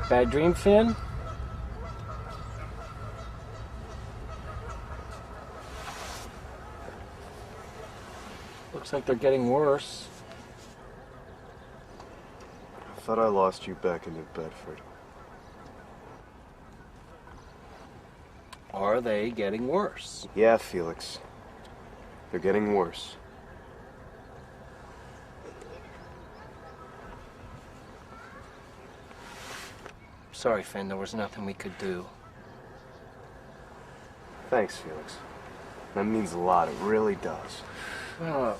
Bad dream, Finn? Looks like they're getting worse. I thought I lost you back in New Bedford. Are they getting worse? Yeah, Felix. They're getting worse. Sorry, Finn, there was nothing we could do. Thanks, Felix. That means a lot, it really does. Well,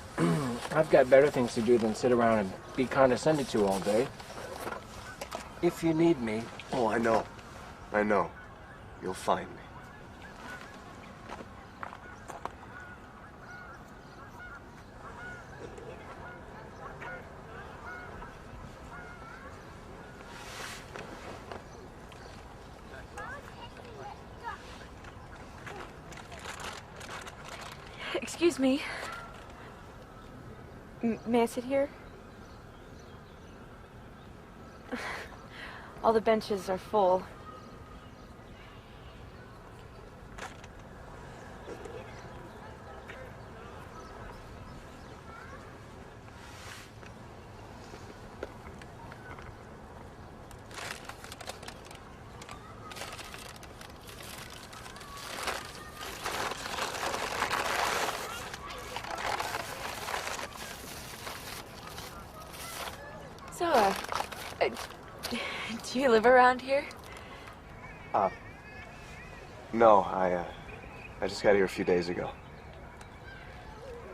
I've got better things to do than sit around and be condescended to all day. If you need me. Oh, I know. I know. You'll find me. Excuse me. May I sit here? All the benches are full. So, do you live around here? No, I just got here a few days ago.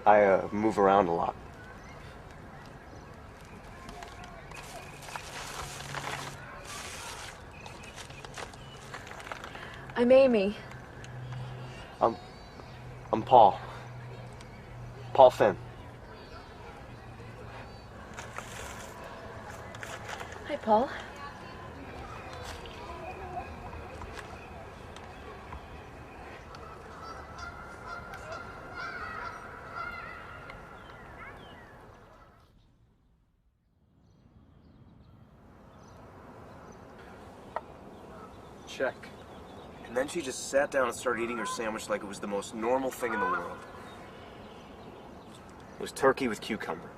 I move around a lot. I'm Amy. I'm Paul. Paul Finn. Hi, Paul. Check. And then she just sat down and started eating her sandwich like it was the most normal thing in the world. It was turkey with cucumber.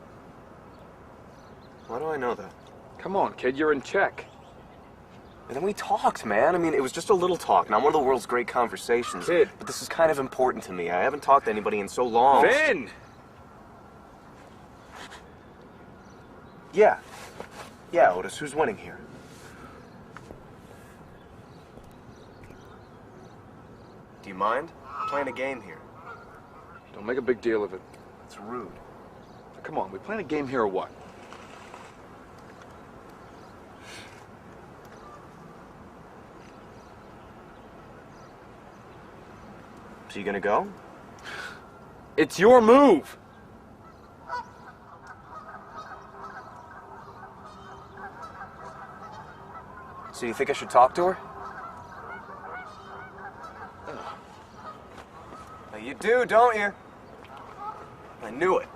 Why do I know that? Come on, kid, you're in check. And then we talked, man. I mean, it was just a little talk, not one of the world's great conversations. Kid. But this is kind of important to me. I haven't talked to anybody in so long. Finn! Yeah. Yeah, Otis, who's winning here? Do you mind? I'm playing a game here. Don't make a big deal of it. It's rude. Come on, we playing a game here or what? So you gonna go? It's your move! So you think I should talk to her? Now you do, don't you? I knew it.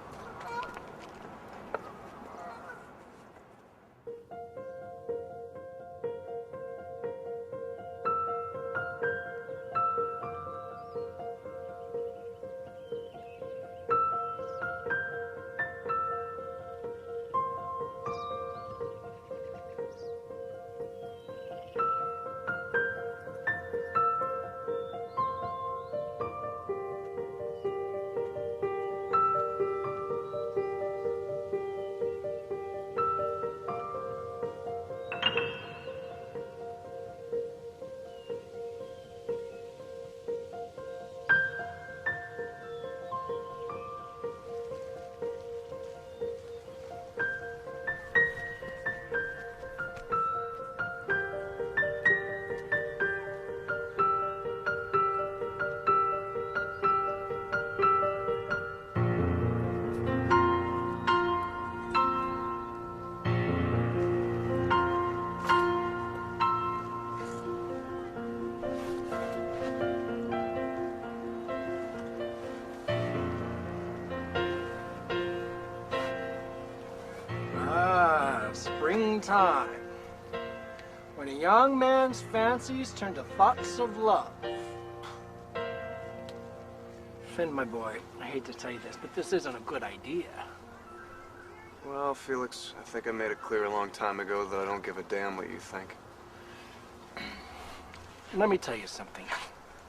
Springtime. when a young man's fancies turn to thoughts of love. Finn, my boy, I hate to tell you this, but this isn't a good idea. Well, Felix, I think I made it clear a long time ago that I don't give a damn what you think. Let me tell you something.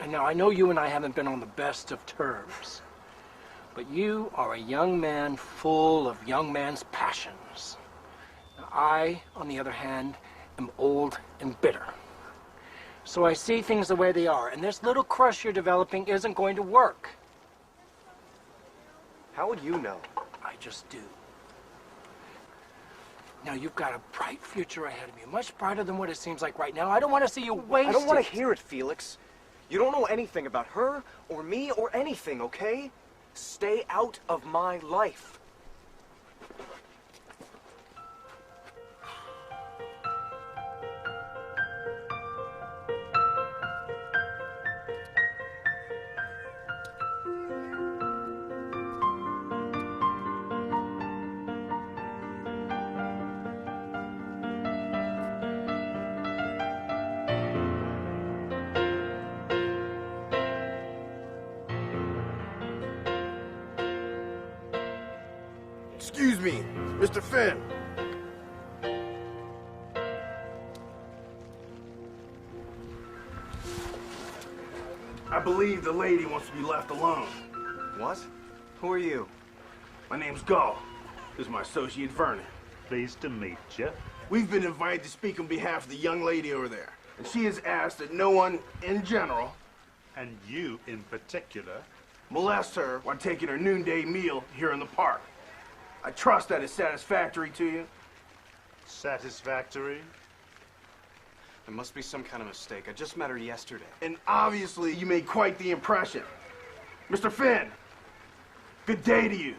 And now, I know you and I haven't been on the best of terms, but you are a young man full of young man's passions. Now, I, on the other hand, am old and bitter. So I see things the way they are, and this little crush you're developing isn't going to work. How would you know? I just do. Now, you've got a bright future ahead of you, much brighter than what it seems like right now. I don't want to see you waste I don't want it. to hear it, Felix. You don't know anything about her, or me, or anything, okay? Stay out of my life. Excuse me, Mr. Finn. I believe the lady wants to be left alone. What? Who are you? My name's Gull. This is my associate Vernon. Pleased to meet you. We've been invited to speak on behalf of the young lady over there. And she has asked that no one, in general, And you in particular. molest her while taking her noonday meal here in the park. I trust that is satisfactory to you. Satisfactory? There must be some kind of mistake. I just met her yesterday. And obviously, you made quite the impression. Mr. Finn, good day to you.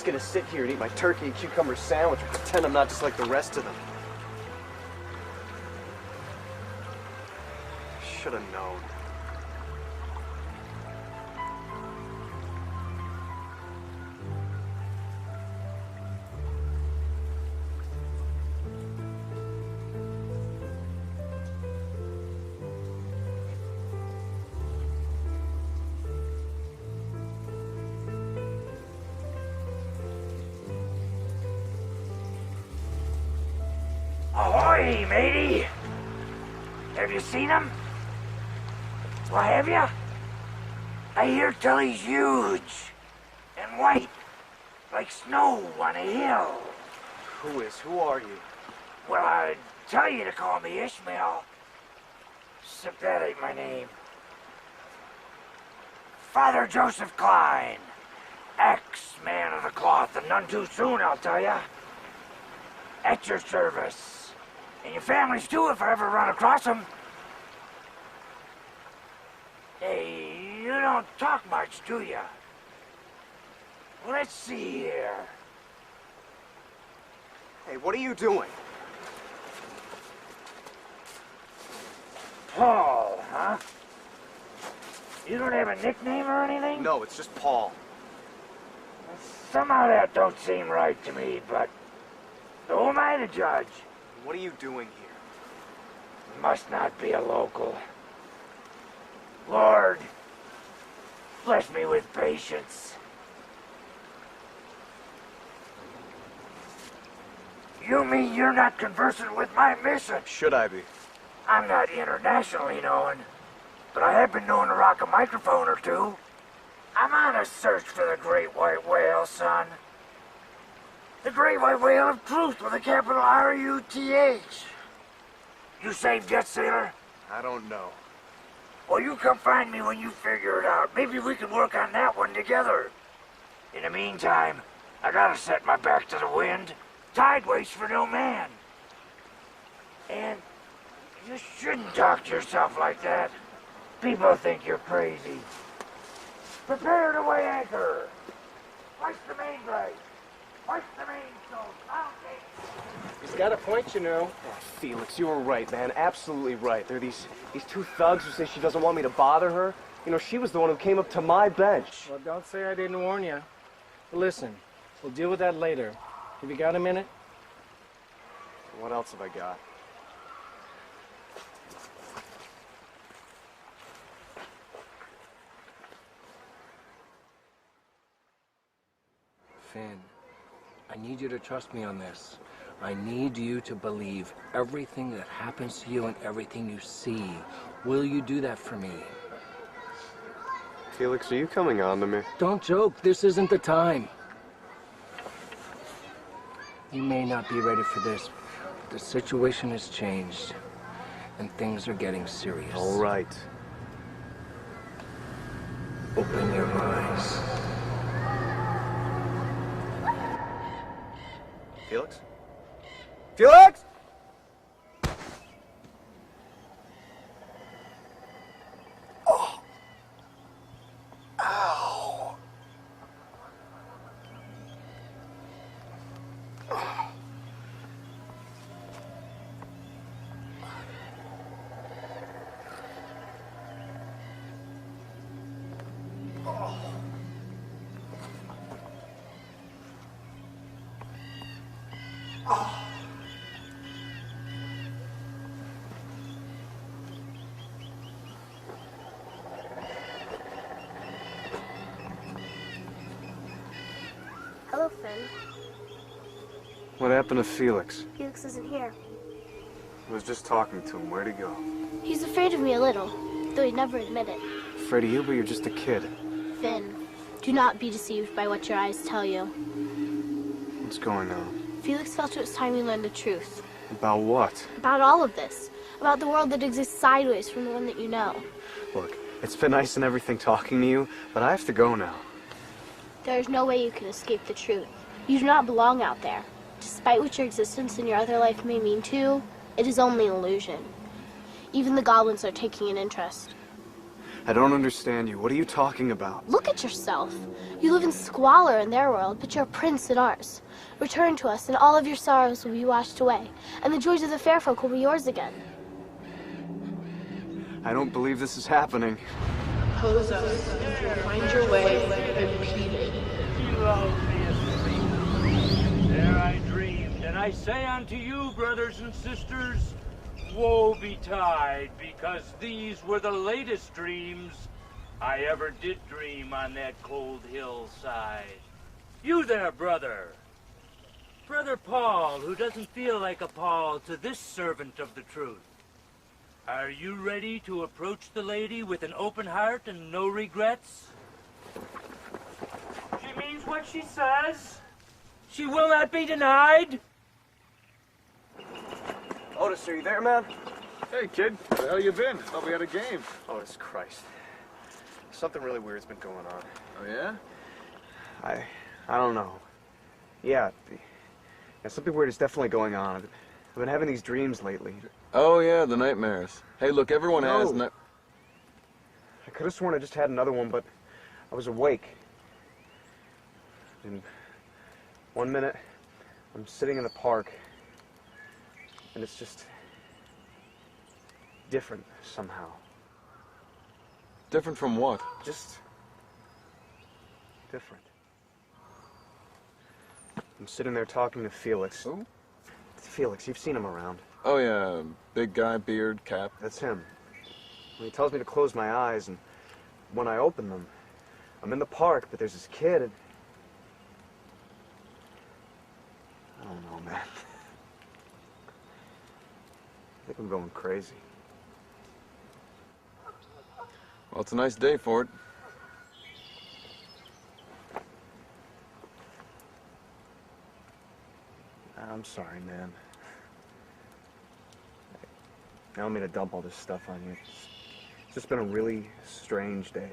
Gonna sit here and eat my turkey and cucumber sandwich and pretend I'm not just like the rest of them. Should have known. Ahoy, matey! Have you seen him? Well, have you? I hear tell he's huge and white, like snow on a hill. Who is? Who are you? Well, I'd tell you to call me Ishmael, except that ain't my name. Father Joseph Klein, ex-man of the cloth, and none too soon, I'll tell ya. At your service. And your families too, if I ever run across them. Hey, you don't talk much, do ya? Well, let's see here. Hey, what are you doing? Paul, huh? You don't have a nickname or anything? No, it's just Paul. Somehow that don't seem right to me, but who am I to judge? What are you doing here? Must not be a local. Lord, bless me with patience. You mean you're not conversant with my mission? Should I be? I'm not internationally known, but I have been known to rock a microphone or two. I'm on a search for the great white whale, son. The Great White Whale of Truth with a capital R-U-T-H. You saved yet, sailor? I don't know. Well, you come find me when you figure it out. Maybe we can work on that one together. In the meantime, I gotta set my back to the wind. Tide waits for no man. And you shouldn't talk to yourself like that. People think you're crazy. Prepare to weigh anchor. Hoist the main brace. Hoist the mainsail. He's got a point, you know. Oh, Felix, you were right, man. Absolutely right. There are these two thugs who say she doesn't want me to bother her. You know, she was the one who came up to my bench. Well, don't say I didn't warn you. But listen, we'll deal with that later. Have you got a minute? What else have I got? Finn, I need you to trust me on this. I need you to believe everything that happens to you and everything you see. Will you do that for me? Felix, are you coming on to me? Don't joke. This isn't the time. You may not be ready for this, but the situation has changed, and things are getting serious. All right. Open your eyes. Felix? Felix! Oh. Ow. Hello, Finn. What happened to Felix? Felix isn't here. I was just talking to him. Where'd he go? He's afraid of me a little, though he'd never admit it. Afraid of you, but you're just a kid. Finn, do not be deceived by what your eyes tell you. What's going on? Felix felt it was time you learned the truth. About what? About all of this. About the world that exists sideways from the one that you know. Look, it's been nice and everything talking to you, but I have to go now. There is no way you can escape the truth. You do not belong out there. Despite what your existence in your other life may mean to you, it is only an illusion. Even the goblins are taking an interest. I don't understand you. What are you talking about? Look at yourself. You live in squalor in their world, but you're a prince in ours. Return to us, and all of your sorrows will be washed away, and the joys of the fair folk will be yours again. I don't believe this is happening. Pose us. Find your way and repeat it. There I dreamed, and I say unto you, brothers and sisters, woe betide, because these were the latest dreams I ever did dream on that cold hillside. You there, brother. Brother Paul, who doesn't feel like a Paul to this servant of the truth. Are you ready to approach the lady with an open heart and no regrets? She means what she says. She will not be denied. Otis, are you there, man? Hey, kid. Where the hell you been? Thought we had a game. Otis, Christ. Something really weird's been going on. Oh, yeah? I don't know. Yeah, something weird is definitely going on. I've been having these dreams lately. Oh, yeah, the nightmares. Hey, look, everyone has... I could have sworn I just had another one, but I was awake. And 1 minute, I'm sitting in the park, and it's just different somehow. Different from what? Just different. I'm sitting there talking to Felix. Who? Felix, you've seen him around. Oh, yeah, big guy, beard, cap. That's him. He tells me to close my eyes, and when I open them, I'm in the park, but there's this kid, and... I don't know, man. I think I'm going crazy. Well, it's a nice day for it. I'm sorry, man. I don't mean to dump all this stuff on you. It's just been a really strange day.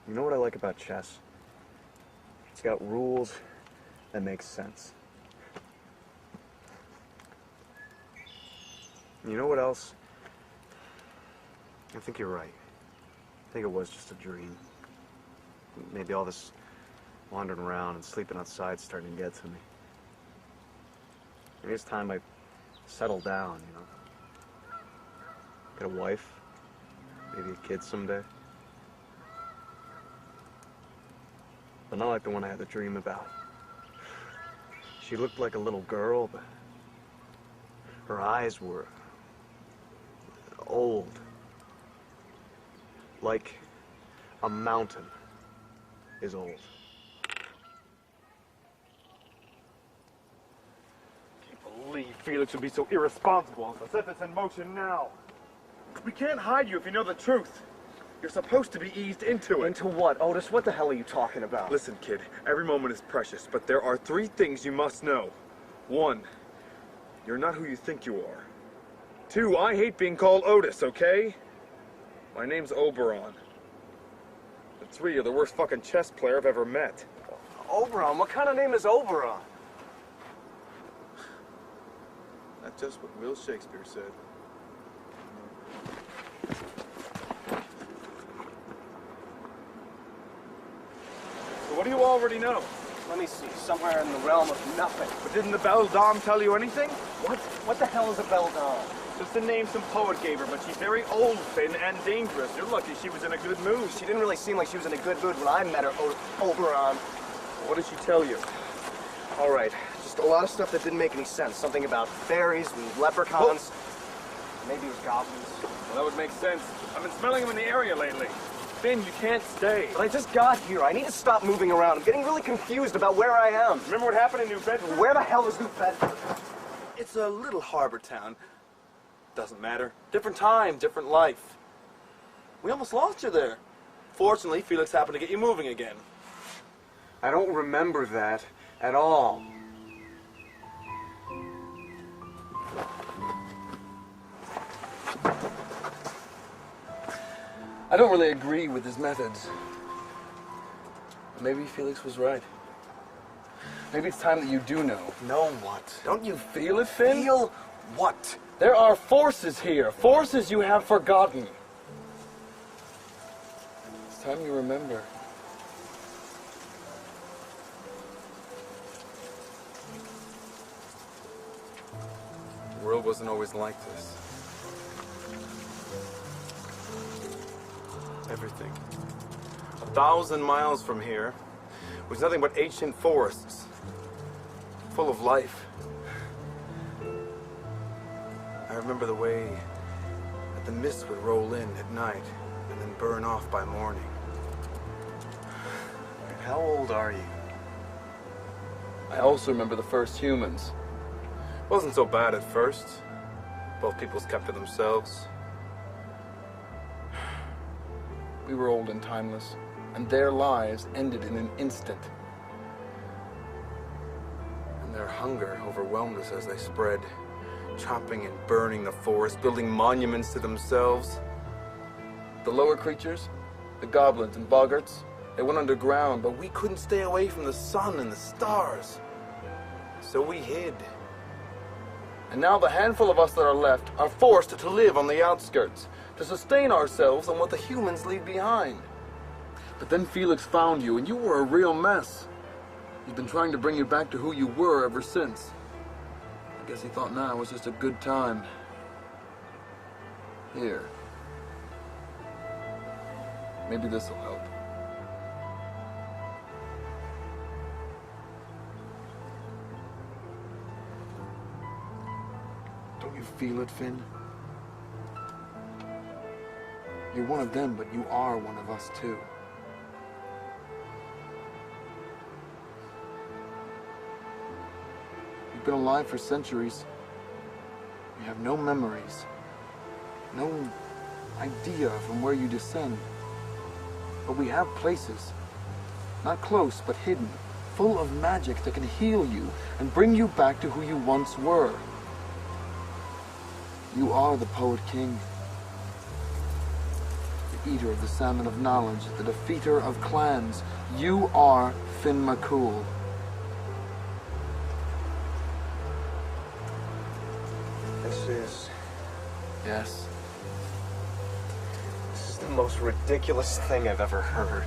You know what I like about chess? It's got rules that make sense. You know what else? I think you're right. I think it was just a dream. Maybe all this wandering around and sleeping outside starting to get to me. Maybe it's time I settle down, you know. Get a wife, maybe a kid someday. But not like the one I had the dream about. She looked like a little girl, but her eyes were old. Like a mountain is old. Can't believe Felix would be so irresponsible. So set this in motion now. We can't hide you if you know the truth. You're supposed to be eased into it. Into what? Otis, what the hell are you talking about? Listen, kid, every moment is precious, but there are 3 things you must know. 1, you're not who you think you are. 2, I hate being called Otis, okay? My name's Oberon. And 3, you're the worst fucking chess player I've ever met. Oberon? What kind of name is Oberon? That's just what Will Shakespeare said. So what do you already know? Let me see. Somewhere in the realm of nothing. But didn't the beldame tell you anything? What the hell is a beldame? Just a name some poet gave her, but she's very old, Finn, and dangerous. You're lucky she was in a good mood. She didn't really seem like she was in a good mood when I met her, Oberon. What did she tell you? All right. Just a lot of stuff that didn't make any sense. Something about fairies and leprechauns. Maybe it was goblins. Well, that would make sense. I've been smelling them in the area lately. Finn, you can't stay. But I just got here. I need to stop moving around. I'm getting really confused about where I am. Remember what happened in New Bedford? Where the hell is New Bedford? It's a little harbor town. Doesn't matter. Different time, different life. We almost lost you there. Fortunately, Felix happened to get you moving again. I don't remember that at all. I don't really agree with his methods. Maybe Felix was right. Maybe it's time that you do know. Know what? Don't you feel it, Finn? Feel what? There are forces here. Forces you have forgotten. It's time you remember. The world wasn't always like this. Everything. 1,000 miles from here was nothing but ancient forests, full of life. I remember the way that the mist would roll in at night and then burn off by morning. How old are you? I also remember the first humans. Wasn't so bad at first. Both peoples kept to themselves. We were old and timeless, and their lives ended in an instant. And their hunger overwhelmed us as they spread, chopping and burning the forest, building monuments to themselves. The lower creatures, the goblins and boggarts, they went underground, but we couldn't stay away from the sun and the stars. So we hid. And now the handful of us that are left are forced to live on the outskirts, to sustain ourselves on what the humans leave behind. But then Felix found you, and you were a real mess. He's been trying to bring you back to who you were ever since. I guess he thought now was just a good time. Here. Maybe this'll help. Don't you feel it, Finn? You're one of them, but you are one of us, too. You've been alive for centuries. You have no memories, no idea from where you descend. But we have places, not close, but hidden, full of magic that can heal you and bring you back to who you once were. You are the Poet King. The eater of the salmon of knowledge, the defeater of clans. You are Finn McCool. This is... Yes. This is the most ridiculous thing I've ever heard.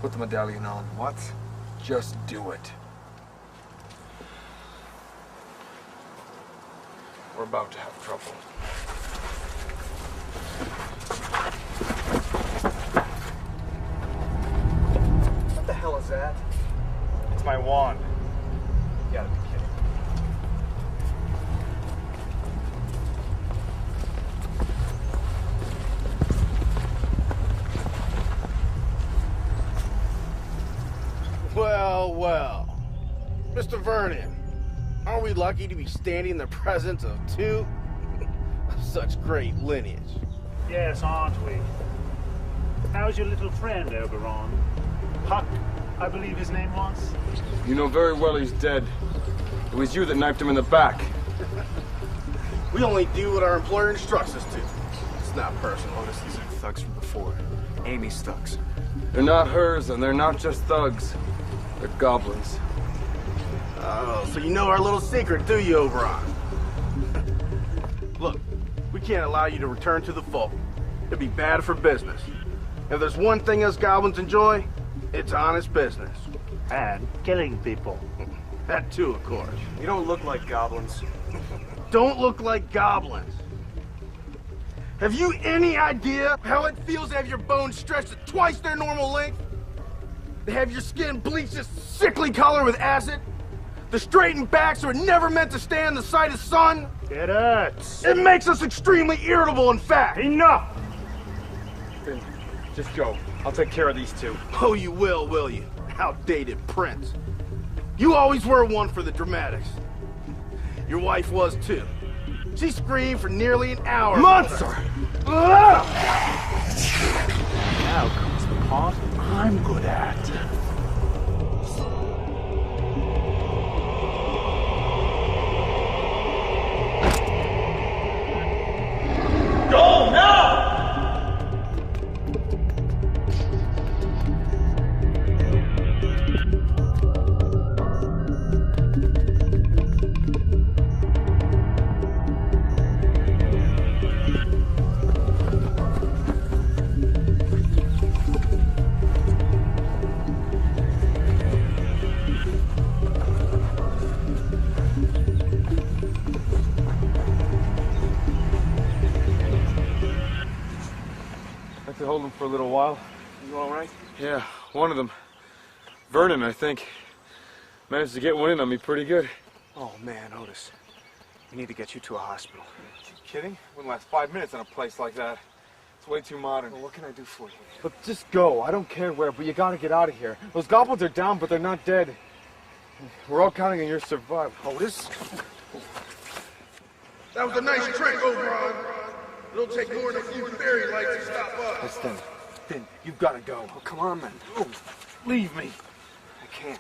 Put the medallion on. What? Just do it. We're about to have trouble. What the hell is that? It's my wand. You gotta be kidding. Well, well. Mr. Vernon, aren't we lucky to be standing in the presence of two of such great lineage? Yes, aren't we? How's your little friend, Oberon? Huck, I believe his name was? You know very well he's dead. It was you that knifed him in the back. We only do what our employer instructs us to. It's not personal. Otis, these are thugs from before. Amy's thugs. They're not hers, and they're not just thugs. They're goblins. Oh, so you know our little secret, do you, Oberon? Look, we can't allow you to return to the fold. It'd be bad for business. If there's one thing us goblins enjoy, it's honest business. And killing people. That too, of course. You don't look like goblins. Don't look like goblins. Have you any idea how it feels to have your bones stretched to twice their normal length? To have your skin bleached this sickly color with acid? The straightened backs are never meant to stand in the sight of sun? It hurts. It makes us extremely irritable, in fact. Enough! Finn, just go. I'll take care of these two. Oh, you will you? Outdated prince. You always were one for the dramatics. Your wife was too. She screamed for nearly an hour. Monster! Ah! Now comes the part I'm good at. Go now! I could hold them for a little while. You all right? Yeah, one of them. Vernon, I think. Managed to get one in on me pretty good. Oh, man, Otis. We need to get you to a hospital. You kidding? Wouldn't last 5 minutes in a place like that. It's way too modern. Well, what can I do for you? Look, just go. I don't care where, but you gotta get out of here. Those goblins are down, but they're not dead. We're all counting on your survival. Otis? That was a nice trick, Oberon. It'll take more than a few fairy lights to stop us. Listen, Finn, you've gotta go. Oh, come on, man. Oh, leave me. I can't.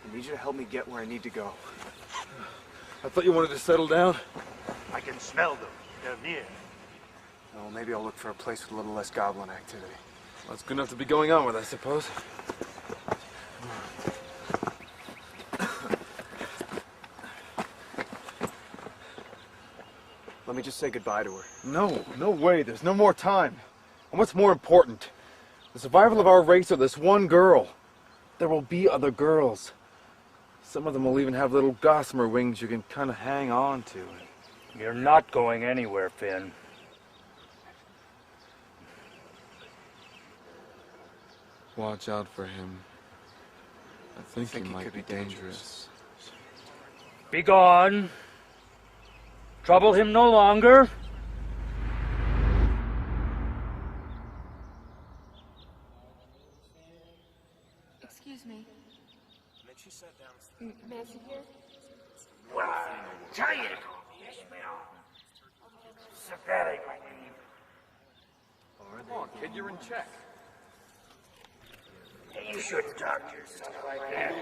I need you to help me get where I need to go. I thought you wanted to settle down. I can smell them. They're near. Well, maybe I'll look for a place with a little less goblin activity. Well, it's good enough to be going on with, I suppose. Let me just say goodbye to her. No, no way. There's no more time. And what's more important? The survival of our race or this one girl. There will be other girls. Some of them will even have little gossamer wings you can kind of hang on to. You're not going anywhere, Finn. Watch out for him. I think he might could be be dangerous. Be gone. Trouble him no longer. Excuse me. May I sit here? Well, tell you to call me Ishmael. Synthetic, I mean. Come on, kid, you're in check. shouldn't talk to your sister like that.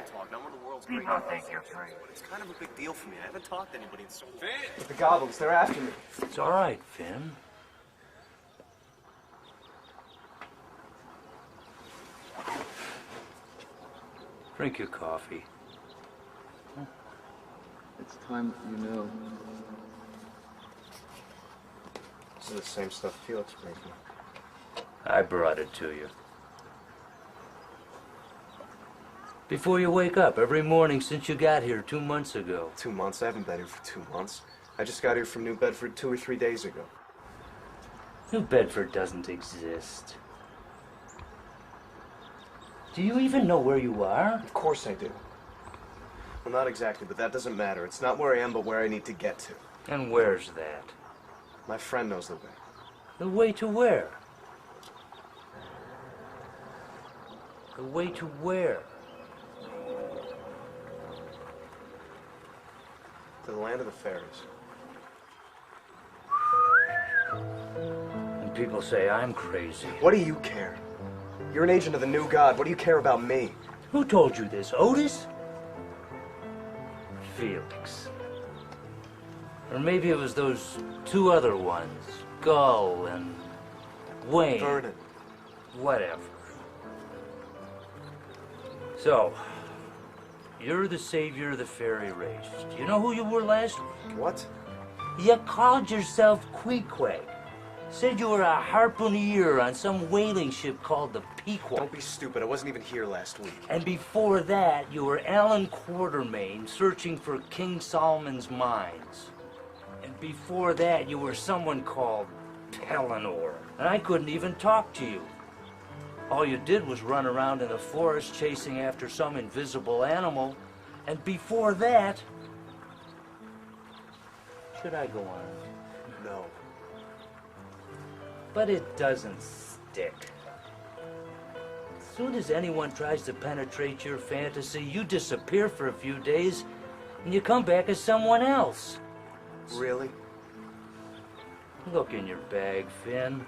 People think you're crazy. It's kind of a big deal for me. I haven't talked to anybody in so long. But the goblins, they're after me. It's all right, Finn. Drink your coffee. It's time that you know. This is the same stuff Felix brings me. I brought it to you. Before you wake up every morning since you got here 2 months ago. 2 months? I haven't been here for 2 months. I just got here from New Bedford 2 or 3 days ago. New Bedford doesn't exist. Do you even know where you are? Of course I do. Well, not exactly, but that doesn't matter. It's not where I am, but where I need to get to. And where's that? My friend knows the way. The way to where? The way to where? To the land of the fairies. And people say I'm crazy. What do you care? You're an agent of the new god. What do you care about me? Who told you this, Otis? Felix. Or maybe it was those two other ones, Gull and Wayne. Vernon. Whatever. So, you're the savior of the fairy race. Do you know who you were last week? What? You called yourself Queequeg. Said you were a harpooner on some whaling ship called the Pequot. Don't be stupid. I wasn't even here last week. And before that, you were Alan Quatermain searching for King Solomon's mines. And before that, you were someone called Pellinor. And I couldn't even talk to you. All you did was run around in the forest chasing after some invisible animal. And before that... Should I go on? No. But it doesn't stick. As soon as anyone tries to penetrate your fantasy, you disappear for a few days, and you come back as someone else. Really? Look in your bag, Finn.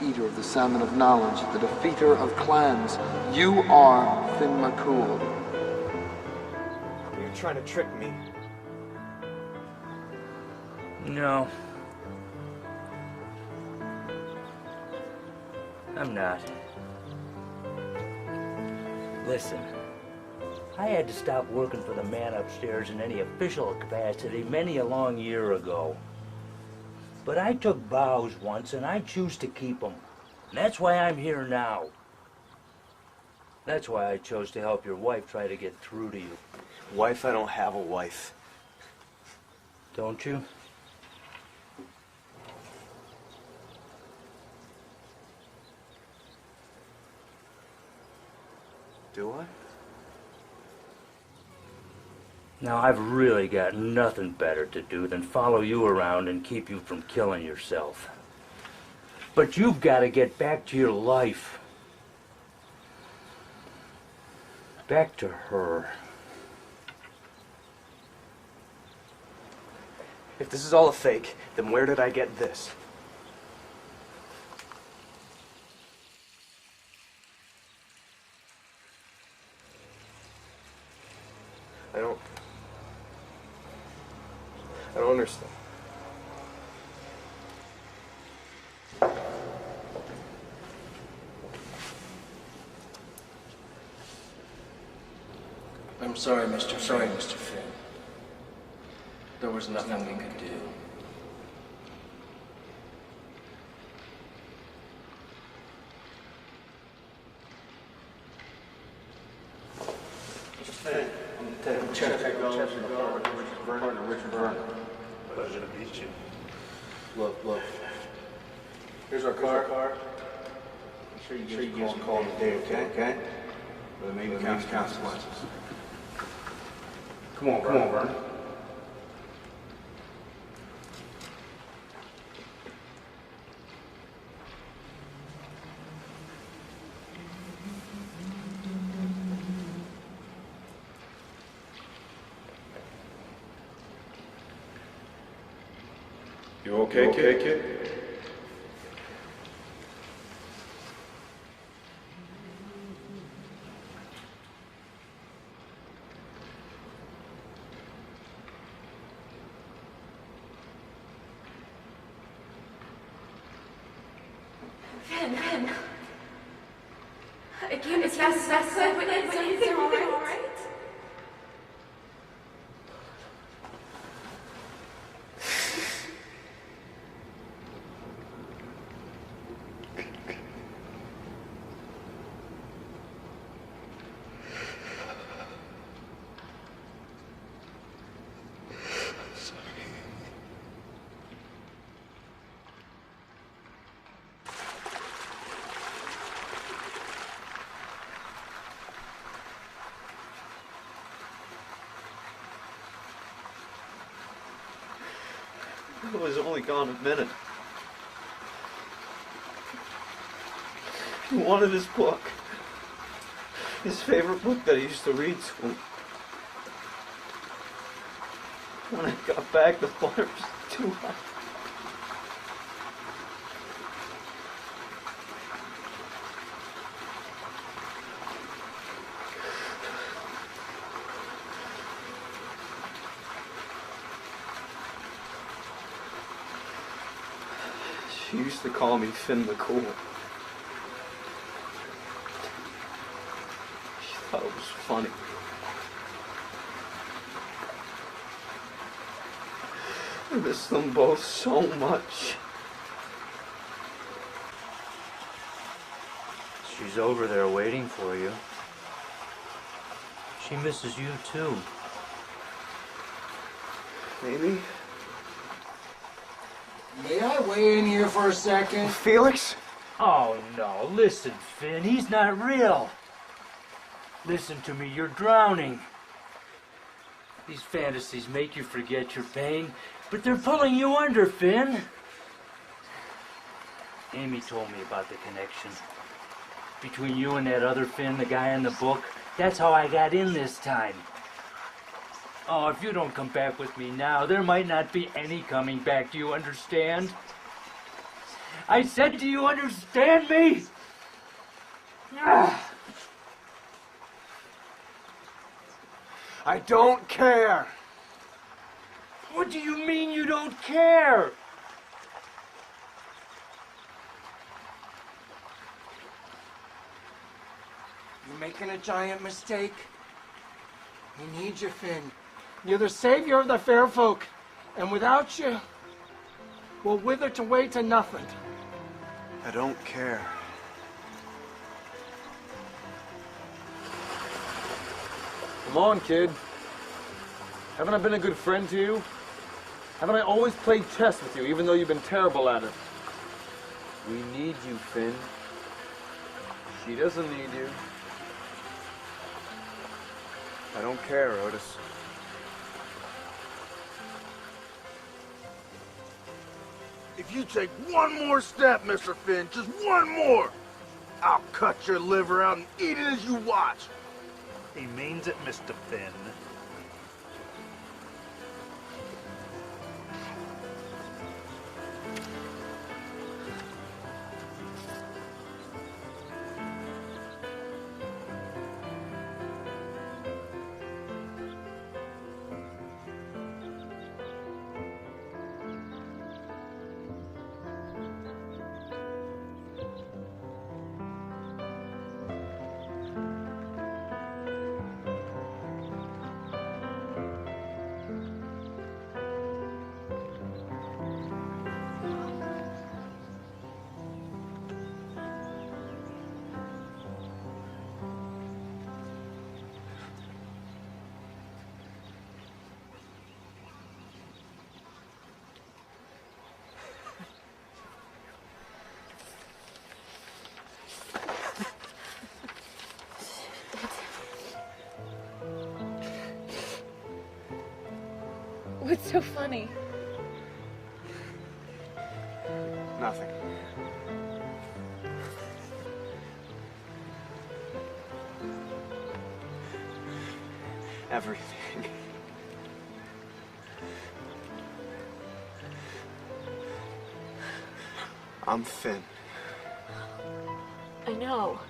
Eater of the salmon of knowledge, the defeater of clans. You are Finn McCool. You're trying to trick me. No. I'm not. Listen, I had to stop working for the man upstairs in any official capacity many a long year ago. But I took vows once, and I choose to keep them. And that's why I'm here now. That's why I chose to help your wife try to get through to you. Wife? I don't have a wife. Don't you? Do I? Now, I've really got nothing better to do than follow you around and keep you from killing yourself. But you've got to get back to your life. Back to her. If this is all a fake, then where did I get this? I don't understand. I'm sorry, Mr. Finn. There was nothing we could do. Pleasure to meet you. Look. Here's our car. Make sure you give us a call in the day, okay? There may be consequences. Come on, Vern. You okay, kid? Finn. I came as fast as I could, but it's all right. I was only gone a minute. He wanted his book. His favorite book that he used to read to him. When I got back, the fire was too hot. She used to call me Finn the Cool. She thought it was funny. I miss them both so much. She's over there waiting for you. She misses you too. Maybe. May I weigh in here for a second? Felix? Oh no, listen, Finn, he's not real. Listen to me, you're drowning. These fantasies make you forget your pain, but they're pulling you under, Finn. Amy told me about the connection between you and that other Finn, the guy in the book. That's how I got in this time. Oh, if you don't come back with me now, there might not be any coming back. Do you understand? I said, do you understand me? I don't care. What do you mean you don't care? You're making a giant mistake. We need you, Finn. You're the savior of the fair folk, and without you, we'll wither away to nothing. I don't care. Come on, kid. Haven't I been a good friend to you? Haven't I always played chess with you, even though you've been terrible at it? We need you, Finn. She doesn't need you. I don't care, Otis. If you take one more step, Mr. Finn, just one more, I'll cut your liver out and eat it as you watch. He means it, Mr. Finn. What's so funny? Nothing. Everything. I'm Finn. I know.